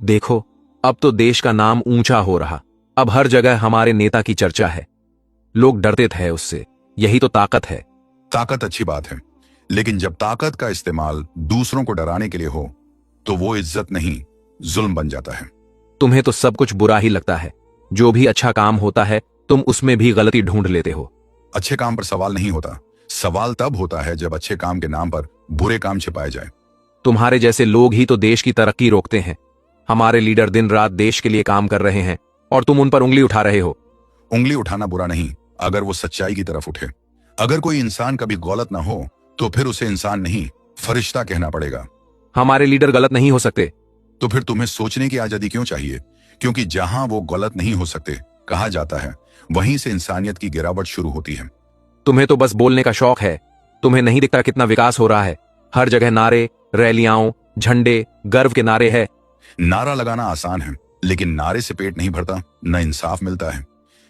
देखो, अब तो देश का नाम ऊंचा हो रहा। अब हर जगह हमारे नेता की चर्चा है। लोग डरते थे उससे। यही तो ताकत है। ताकत अच्छी बात है, लेकिन जब ताकत का इस्तेमाल दूसरों को डराने के लिए हो तो वो इज्जत नहीं, जुल्म बन जाता है। तुम्हें तो सब कुछ बुरा ही लगता है। जो भी अच्छा काम होता है तुम उसमें भी गलती ढूंढ लेते हो। अच्छे काम पर सवाल नहीं होता। सवाल तब होता है जब अच्छे काम के नाम पर बुरे काम छिपाए जाए। तुम्हारे जैसे लोग ही तो देश की तरक्की रोकते हैं। हमारे लीडर दिन रात देश के लिए काम कर रहे हैं और तुम उन पर उंगली उठा रहे हो। उंगली उठाना बुरा नहीं, अगर वो सच्चाई की तरफ उठे। अगर कोई इंसान कभी गलत ना हो तो फिर उसे इंसान नहीं, फरिश्ता कहना पड़ेगा। हमारे लीडर गलत नहीं हो सकते। तो फिर तुम्हें सोचने की आजादी क्यों चाहिए? क्योंकि जहां वो गलत नहीं हो सकते कहा जाता है, वहीं से इंसानियत की गिरावट शुरू होती है। तुम्हें तो बस बोलने का शौक है। तुम्हें नहीं दिखता कितना विकास हो रहा है। हर जगह नारे, रैलियां, झंडे, गर्व के नारे हैं। नारा लगाना आसान है, लेकिन नारे से पेट नहीं भरता, न इंसाफ मिलता है।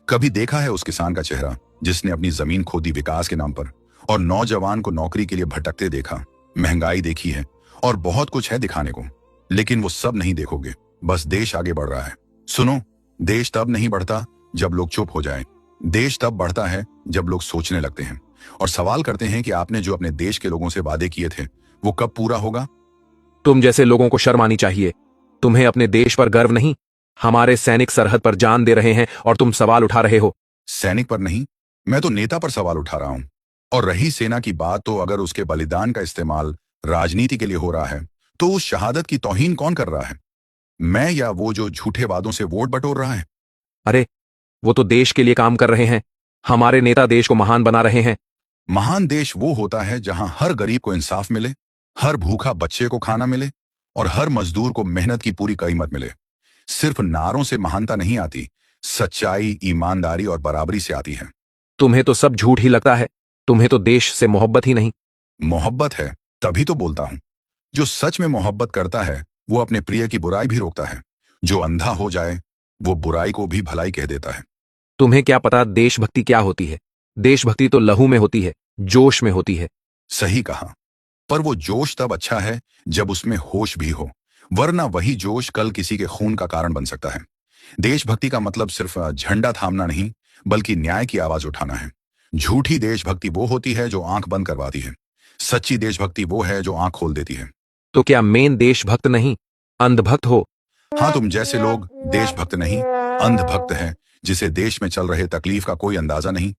कभी देखा है उस किसान का चेहरा जिसने अपनी जमीन खोदी विकास के नाम पर, और नौजवान को नौकरी के लिए भटकते देखा? महंगाई देखी है और बहुत कुछ है दिखाने को, लेकिन वो सब नहीं देखोगे। बस देश आगे बढ़ रहा है। सुनो, देश तब नहीं बढ़ता जब लोग चुप हो जाएं। देश तब बढ़ता है जब लोग सोचने लगते हैं और सवाल करते हैं कि आपने जो अपने देश के लोगों से वादे किए थे वो कब पूरा होगा। तुम जैसे लोगों को शर्म आनी चाहिए। तुम्हें अपने देश पर गर्व नहीं। हमारे सैनिक सरहद पर जान दे रहे हैं और तुम सवाल उठा रहे हो। सैनिक पर नहीं, मैं तो नेता पर सवाल उठा रहा हूं। और रही सेना की बात, तो अगर उसके बलिदान का इस्तेमाल राजनीति के लिए हो रहा है तो उस शहादत की तौहीन कौन कर रहा है? मैं या वो जो झूठे वादों से वोट बटोर रहा है? अरे, वो तो देश के लिए काम कर रहे हैं। हमारे नेता देश को महान बना रहे हैं। महान देश वो होता है जहां हर गरीब को इंसाफ मिले, हर भूखा बच्चे को खाना मिले और हर मजदूर को मेहनत की पूरी कीमत मिले। सिर्फ नारों से महानता नहीं आती, सच्चाई, ईमानदारी और बराबरी से आती है। तुम्हें तो सब झूठ ही लगता है। तुम्हें तो देश से मोहब्बत ही नहीं। मोहब्बत है, तभी तो बोलता हूं। जो सच में मोहब्बत करता है वो अपने प्रिय की बुराई भी रोकता है। जो अंधा हो जाए वो बुराई को भी भलाई कह देता है। तुम्हें क्या पता देशभक्ति क्या होती है? देशभक्ति तो लहू में होती है, जोश में होती है। सही कहा, पर वो जोश तब अच्छा है जब उसमें होश भी हो, वरना वही जोश कल किसी के खून का कारण बन सकता है। देशभक्ति का मतलब सिर्फ झंडा थामना नहीं, बल्कि न्याय की आवाज उठाना है। झूठी देशभक्ति वो होती है जो आंख बंद करवाती है। सच्ची देशभक्ति वो है जो आंख खोल देती है। तो क्या मेन देशभक्त नहीं, अंधभक्त हो? हाँ, तुम जैसे लोग देशभक्त नहीं, अंधभक्त हैं, जिसे देश में चल रहे तकलीफ का कोई अंदाजा नहीं,